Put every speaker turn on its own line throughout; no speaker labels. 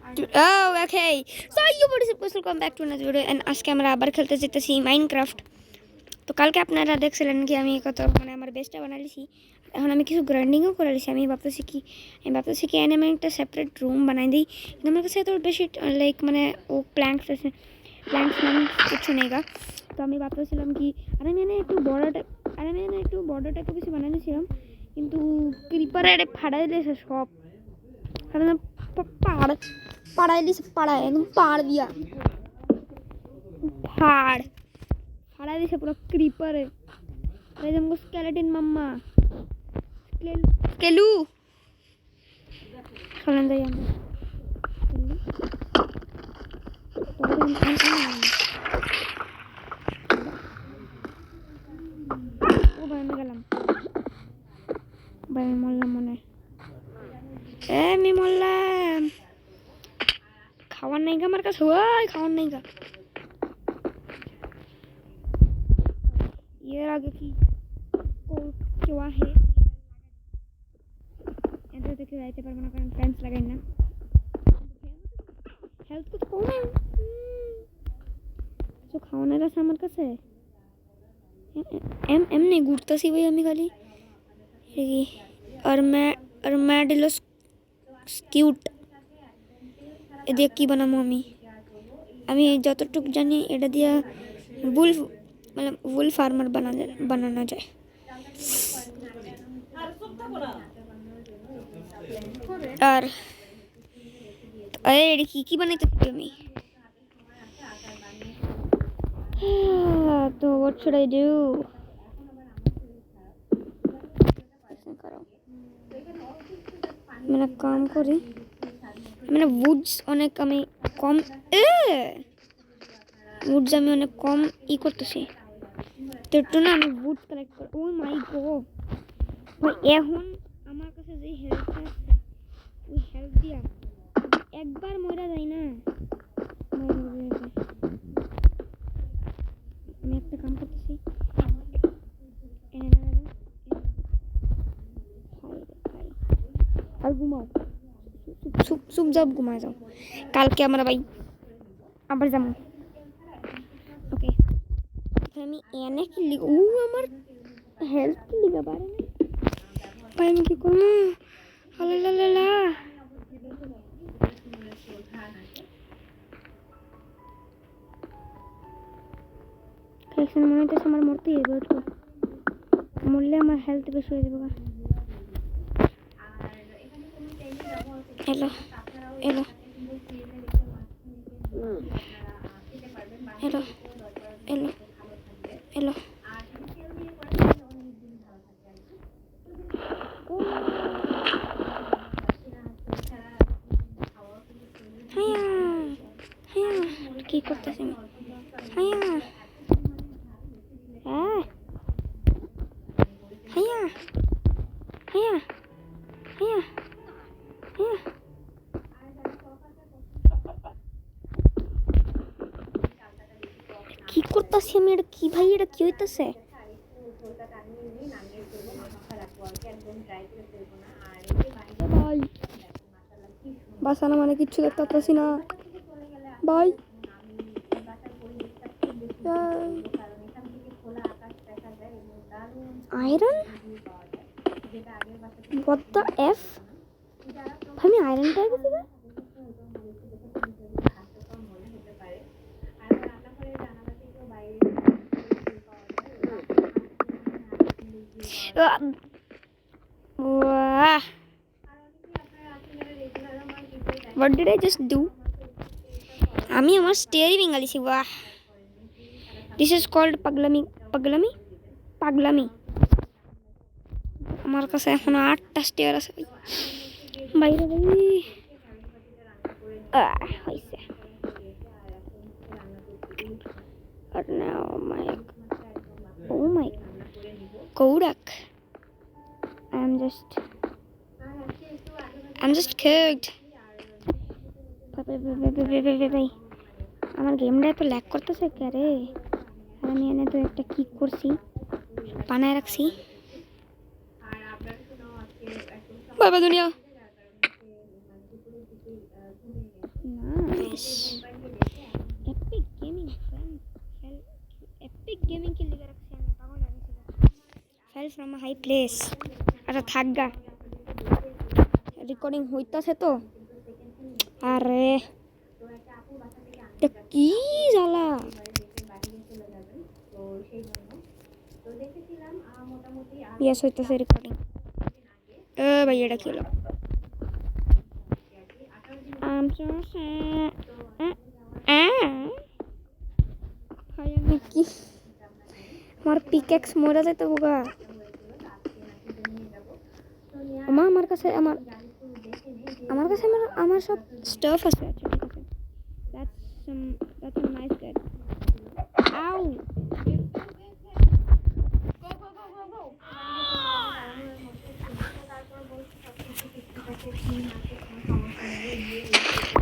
Okay. So you would welcome back to another video and আজকে আমরা আবার খেলতে যেতেছি মাইনক্রাফট। তো কালকে আপনারা দেখছিলেন কি আমি কত মানে আমার বেস্টটা বানাইছি। এখন আমি কিছু গ্রাইন্ডিংও করে লিছি। আমি ভাবতেছি কি এনে আমি একটা সেপারেট রুম বানাই দিই। কিন্তু আমার কাছে এত বেশি লাইক মানে ও প্ল্যাঙ্কস মানে কিছু নেইগা। তো আমি ভাবতেছিলাম কি আর আমি এনে একটু বড় টাইপের কিছু বানাই দিয়েছিলাম, কিন্তু ক্রিপারে ফাড়াই দিয়েছে সব। কারণ পাড়ায় একদম পাড় দিয়া ফাড়াই দিছে পুরো ক্রিপারে। हमको स्केलेटन मम्मा स्केलू चलन जाइए ओ भाई मैं गलम भाई मैं मोल्ला मने मैं मोल्ला खावन नहीं का मरका हुआ खावन नहीं का ये आगे की क्या है এত দেখে যাইতে পারবো না কারণ ফ্রেন্ডস লাগাই না। হেলথ কত কম তো খাওয়ানোর আছে আমার কাছে এমনি ঘুরতেছি ভাই আমি খালি আর্মাডিলোস কিউট এ দিয়ে কি বানাবো আমি যতটুকু জানি এটা দিয়ে वुल फार्मर बनाना जाए। और अरे की बनाते मैं तो व्हाट शुड आई डू मैंने काम करी मैंने वुड्स अनेक कम वुड्स अनेक कम करते তো একটু না আমি বুট কালেক্ট করি। ও মাই গড ভাই এখন আমার কাছে যে হেলথ আছে ওই হেলথ দিয়া একবার মরা যায় না। আমি একটা কাম করতেছি আর ঘুমাও চুপচাপ ঘুমায় যাও। কালকে আমরা ভাই আবার যাবো। ওকে আমি এনে কি লিখব ও আমার হেলথ কি লিখা পারে না ভাই আমি কি করব আল্লাহ কেসন মনে হচ্ছে আমার মরতে হবে একটু মরলে আমার হেলথ বেশি হয়ে যাবে। Hello hello hello hello hello হায়া কি করতেছ হায়া হায়া হায়া হায়া হায়া কি করতেছি আমি এটা কি ভাই এটা কি হইতেছে ভাই বাসানা মানে কিচ্ছু দেখতে পাচ্ছি না ভাই আয়রন what the f আমি আয়রন টাই গেছি না what did I just do আমি আমার স্টিয়ারিং আলিছি বাহ this is called পাগলামি আমার কাছে এখন 8টা স্টিয়ার আছে ভাই বাইরে ভাই হইছে আর নাও oh my Kodak I'm just cooked ভাই আমার গেমটা তো ল্যাগ করতেছে কে রে আর আমি এনে তো একটা কি করছি বানায় রাখছি বাবা দুনিয়া place epic gaming epic gaming কি লিখে রাখছি আমি পাগল হয়ে গেছি fell from a high place আচ্ছা থাকগা রেকর্ডিং হইতাছে তো আরে কি জ্বালা ইয়েস হইতাছে রেকর্ডিং ভাই এটা কি হলো I'm so sad. আমি কি আমার পিকেক্স মরে যেতে বুগা আমার কাছে আমার সব স্টাফ আছে আচ্ছা ঠিক আছে that's a nice good ow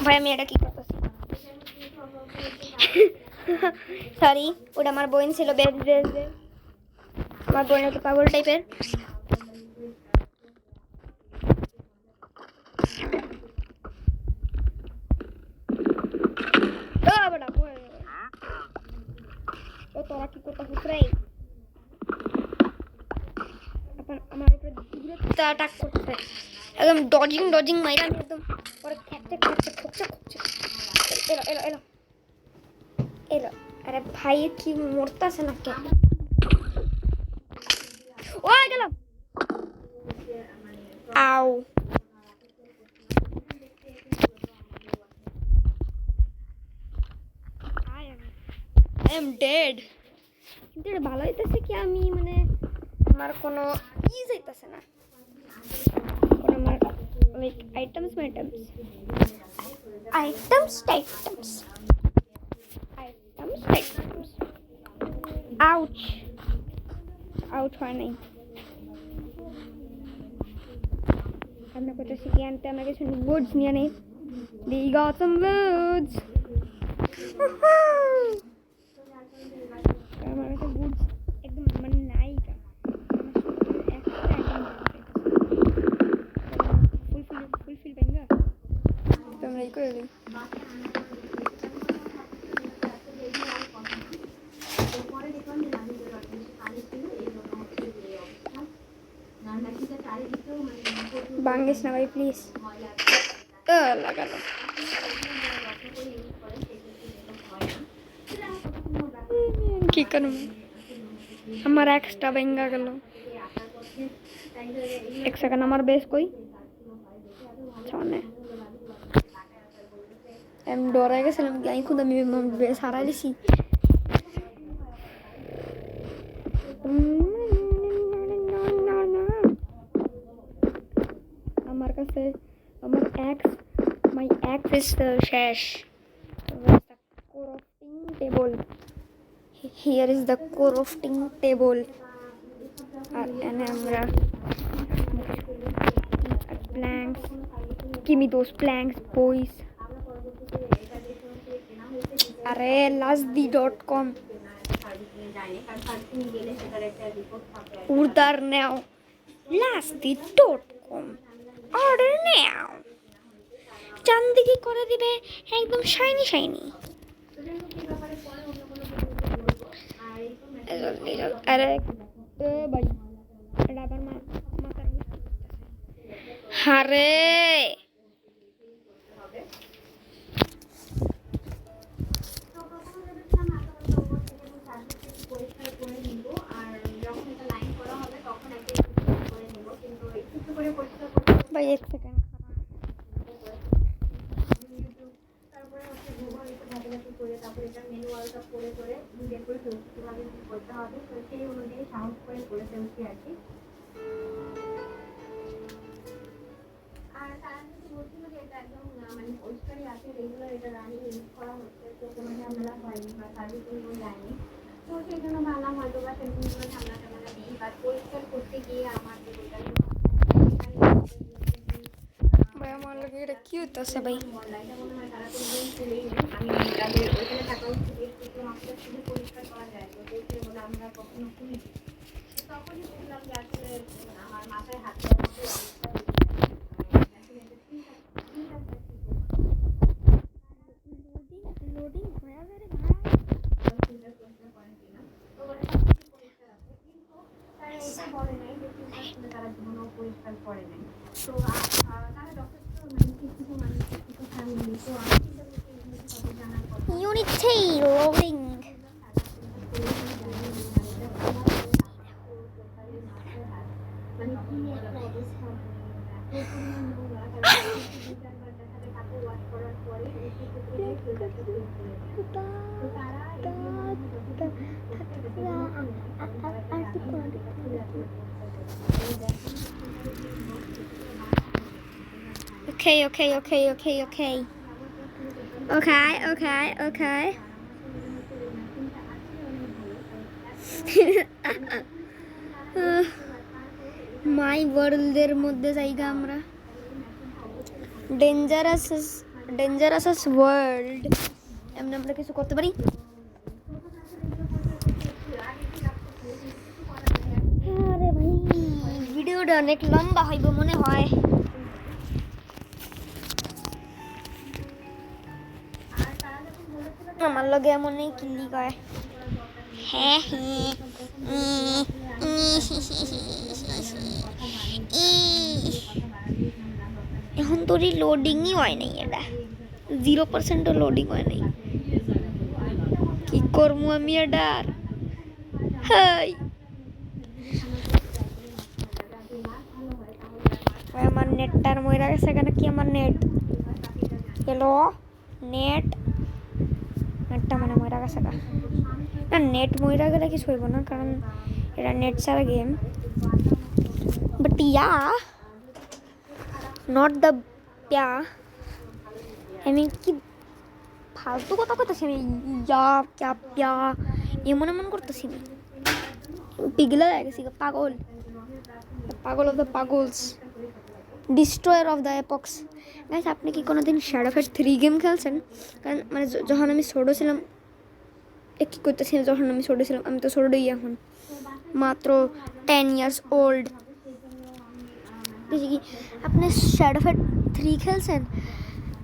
ভাই আমি এটা কি করতেছি সরি ওটা আমার বোন ছিল বেশ আমার বোন একটু পাগল টাইপের ও তোরা কি করতেছিস রে আমার উপরে দূরত্ব অ্যাটাক করতেছে একদম ডজিং মাইরা আমি একদম পরে খ্যাকতে খোকছে এলো আরে ভাই কি মরতাছে না কে ও গেলাম আউ I am dead কিন্তু এটা ভালো হইতেছে কি আমি মানে আমার কোনো যাইতেছে না কোনো আমার লাইক আইটেমস আউট হয় নাই আমরা করতেছি কি আনতে আমরা কিছু বুডস নিয়ে নেই We got some woods আমার কাছে বুডস একদম মানে নাই ফুলফিল বেঙ্গা তোমরা এই করে দিই বাঙ্গিস না ভাই প্লিজ লাগালো কি করব আমার এক্সট্রা বেঙ্গা গেল এক সেকেন্ড আমার বেস কই সামনে আমি ডরে গেছিলাম আমি খুদ আমি বেস হারাই লিছি আমার কাছে আমার my ex is the শেষ crafting table here is the crafting table and আমরা planks give me those planks boys আরে lasdi.com order now lasdi.com order now চান্দিকে করে দিবে একদম শাইনি আরে ভাই এটা আবার মাথার হারে ভাই এক সেকেন্ড ভাই আমার লাগে এটা কি হইতেছে ভাই Unit 3 loading. Okay. মাই ওয়ার্ল্ডের মধ্যে জায়গা আমরা ডেঞ্জারাস ওয়ার্ল্ড এমন আমরা কিছু করতে পারি। আরে ভাই ভিডিওটা অনেক লম্বা হইব মনে হয়। আমার লগে এমনই কিল্লি কয় হ্যাঁ এখন তোর লোডিংই হয় নাই, এটা 0% লোডিং হয় নাই। কি করবো আমি এটার? হাই আমার নেটটার ময়রা গেছে কেন? কি আমার নেট হ্যালো নেটটা মানে ময়রা গেছে না? নেট ময়রা গেলে কিছু হইব না, কারণ এটা নেট ছাড়া game. But yeah not the আমি কি ফালতু কথা করতেছি? আমি প্যা এমন করতেছি না, পিগলা হয়ে গেছি, pagal of the pagals, destroyer of the epochs. Guys আপনি কি কোনোদিন শ্যাডো ফেট 3 গেম খেলছেন? কারণ মানে যখন আমি ছোট ছিলাম, কি করতেছি না, যখন আমি ছোট ছিলাম, আমি তো ছোটই এখন, মাত্র 10 ইয়ার্স ওল্ড। কি আপনি শ্যাডো ফেট 3 খেলছেন?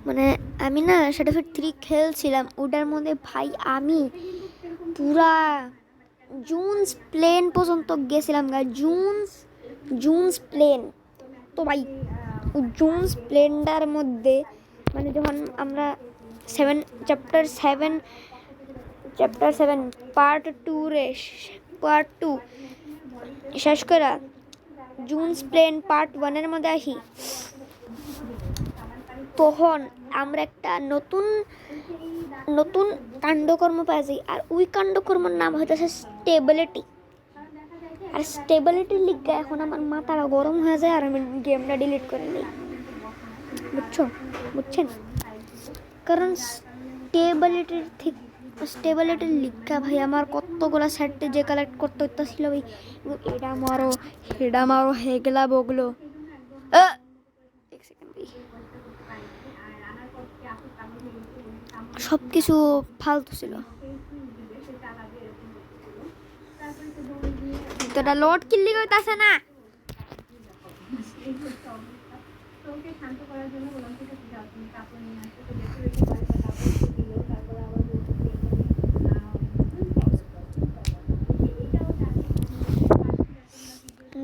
মানে আমি না শ্যাডো ফেট 3 খেলছিলাম, ওটার মধ্যে ভাই আমি পুরা জুনস প্লেন পর্যন্ত গেছিলাম। জুনস প্লেন তো ভাই, জুনস প্লেনটার মধ্যে মানে যখন আমরা চ্যাপ্টার 7 পার্ট 2 শেষ করে জুনস প্লেন পার্ট 1 মধ্যে আসি, তখন আমরা একটা নতুন কাণ্ডকর্ম পাই যাই। আর ওই কাণ্ডকর্মের নাম হইতেছে স্টেবিলিটি। আর স্টেবিলিটির লিগে এখন আমার মাথাটা গরম হয়ে যায় আর আমি গেমটা ডিলিট করে নিই। বুঝছেন? কারণ স্টেবিলিটির লিগা ভাই আমার কতগুলা সেট যে কালেক্ট করতে হইতেছিল ভাই, এটা মারো হেডা মারো হেগলা বগলো। এক সেকেন্ড ভাই, সব কিছু ফালতু ছিল। তোটা লোড কিল্লি করতেছে না।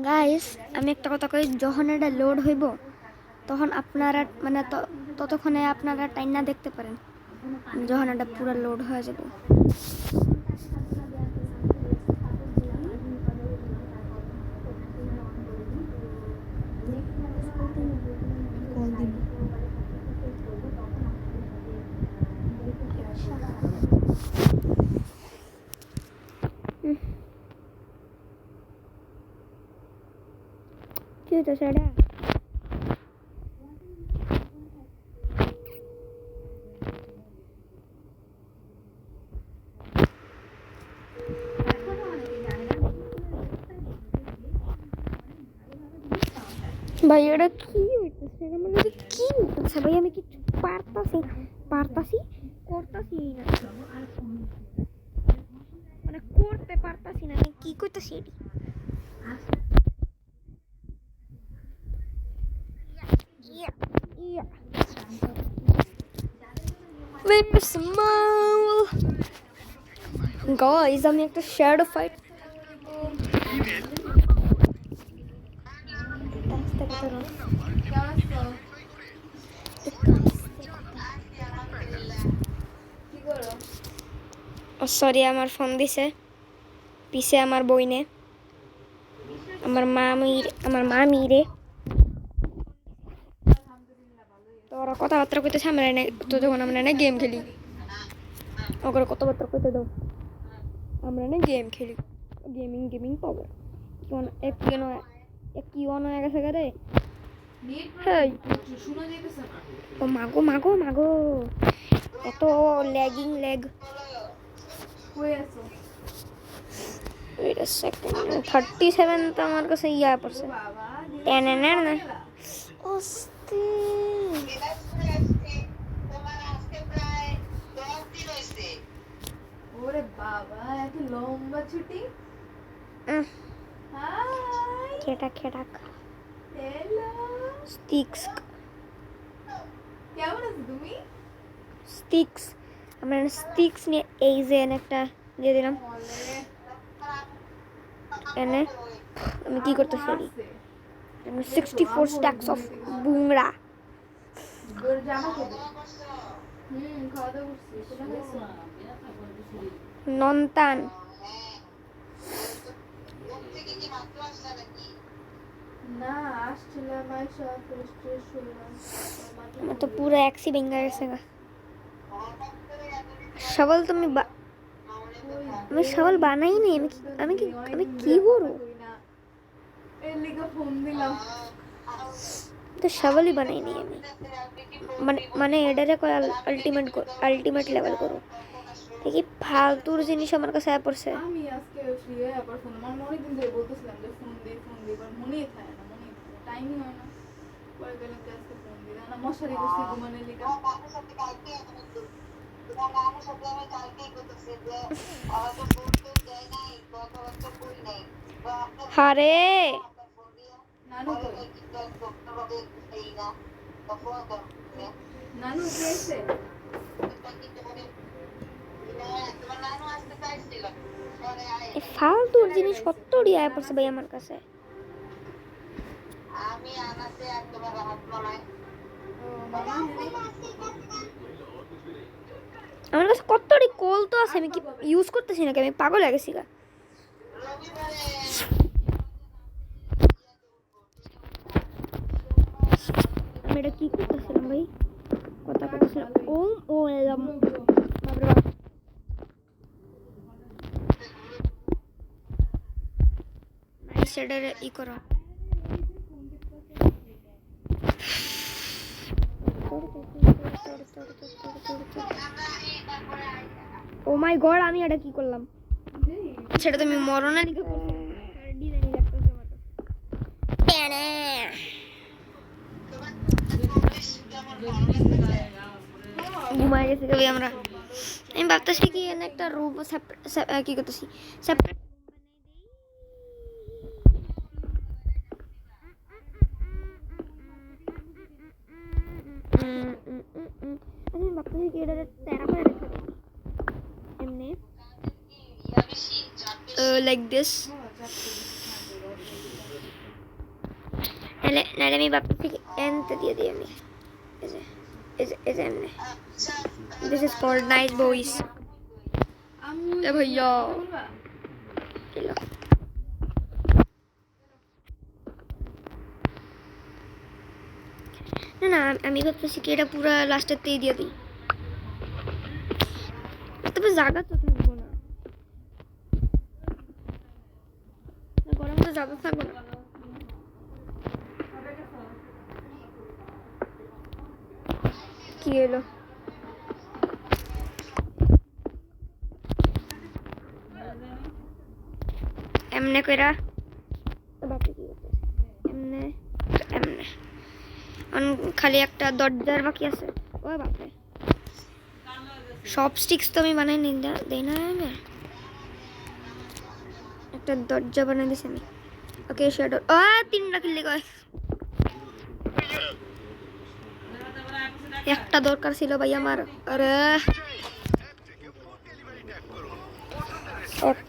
গাইস আমি একটা কথা কই, যখন এটা লোড হইব তখন আপনারা মানে ততক্ষণে আপনারা টাইম না দেখতে পারেন, যখন এটা পুরো লোড হয়ে যাবে। কি হচ্ছে সেটা? ভাই এটা কি হইতেছে? মানে কি হইতেছে ভাই? আমি কিছু করতেছি না, মানে করতে পারতাছি না। আমি কি করতেছি এটি? গাইস আমি একটা শ্যাডো ফাইট সরি আমার ফোন দিছে পিছে আমার বইনে আমার মামি রে তো ওরা কথাবার্তা কইতেছে আমরা এনে তো যখন আমরা এনে গেম খেলি ওরা কথাবার্তা কইতে দাও আমরা এনে গেম খেলি গেমিং পাওয়ার কোন কি অন হয়ে গেছে রে হেই ও মাগো এত ল্যাগ
হয়ে আছো
wait a second 37 তো আমার কাছে ইয়া পড়ছে
বাবা
টেন না ওস্তে
ওরে বাবা এত লম্বা ছুটি হাই
খেটাক
হ্যালো
স্টিক্স
কেমন আছো তুমি
আমরা স্টিক্স নিয়ে এই যে একটা দিয়ে দিলাম এনে আমি কি করতেছি আমি 64 stacks of বুংরা
তোর জামা কবে খাওয়া দাওয়া করছি তোমরা খাইছো
নন্তান
না আসছিলাম আইসা ফ্রেশ ফ্রেশ হইলাম
আমার তো পুরো অ্যাক্সি ভেঙে গেছে গা সবল তুমি আমি সবল বানাই নি আমি কি করবো
এর লিগা ফোন দিলাম
তো সবলই বানাই নি আমি মানে এটারে কয় আলটিমেট লেভেল করো দেখি ফালতুর জিনিস আমার কাছে পড়ছে
আমি আজকে ফ্রি হয়ে আবার ফোন আমার অনেকদিন ধরে বলতেছিলাম যে ফোন দিই এবার মনেই থাকে না টাইমই হয় না পরে গেলাম যে আজকে ফোন দিই না মশারি করছি ঘুমানোর লিগা
হারে
নানু কই নানু কে এসে
এই ফালতুর জিনিস কত রিয়া পড়ছে ভাই আমার কাছে আমার কাছে কতটি কল তো আছে আমি কি ইউজ করতেছি নাকি আমি পাগল হয়ে গেছি গা আমি এটা কি করতেছিলাম ভাই কথা করতেছিলাম ও এলাম বাপরে বাপ নাইস এটারে ই করো ও মাই গড আমি এটা কি করলাম সেটা তুমি মরনা লিখে করছো ডিজাইন লাগতেছে আমার ঘুমায় গেছি কবি আমরা আমি ভাবতেছি কি এনে একটা রুম কি করতেছি সেপারেট আমি ভাবতেছি কি এটা তেরা করে রেখে দিই এমনি like this নাহলে আমি ভাবতেছি কি এনতে দিয়ে দিই আমি is এমনি this is called nice boys এ ভাইয়া এলো না আমি ভাবতেছি কি এটা পুরো লাস্টেরতেই দিয়ে দিই তবে জায়গা তো থাকবো না গরম তো জায়গা থাকবো না কি এলো এমনে কইরা বাকি কি এমনে খালি একটা দরজার বাকি আছে ও বাপরে সব স্টিক্স তো আমি বানাই নিই দেই না আমি একটা দরজা বানাই দিছি আমি ওকে শ্যাডো তিনটা কিনলে কয় একটা দরকার ছিল ভাই আমার আরে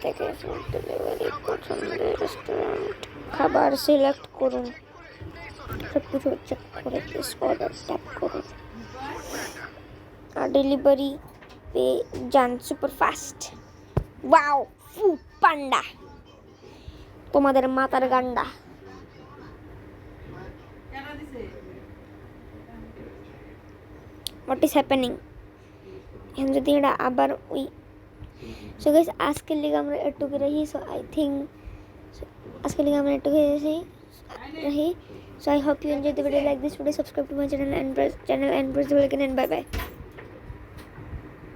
থেকে ডেলিভারি পছন্দের রেস্টুরেন্ট খাবার সিলেক্ট করুন सब कुछ चेक করে इस ऑर्डर टैप করুন আর ডেলিভারি पे जान सुपर फास्ट ওয়াও ফুড পান্ডা তোমাদের মাতার গান্ডা হোয়াট ইজ হ্যাপেনিং এখন যদি এটা আবার ওই সো গাইস আজকের লিগে আমরা একটুকু রহি সো আই থিঙ্ক আজকের লিগে আমরা একটুকু রহি so I hope you enjoyed the video like this video subscribe to my channel and press the bell icon and bye bye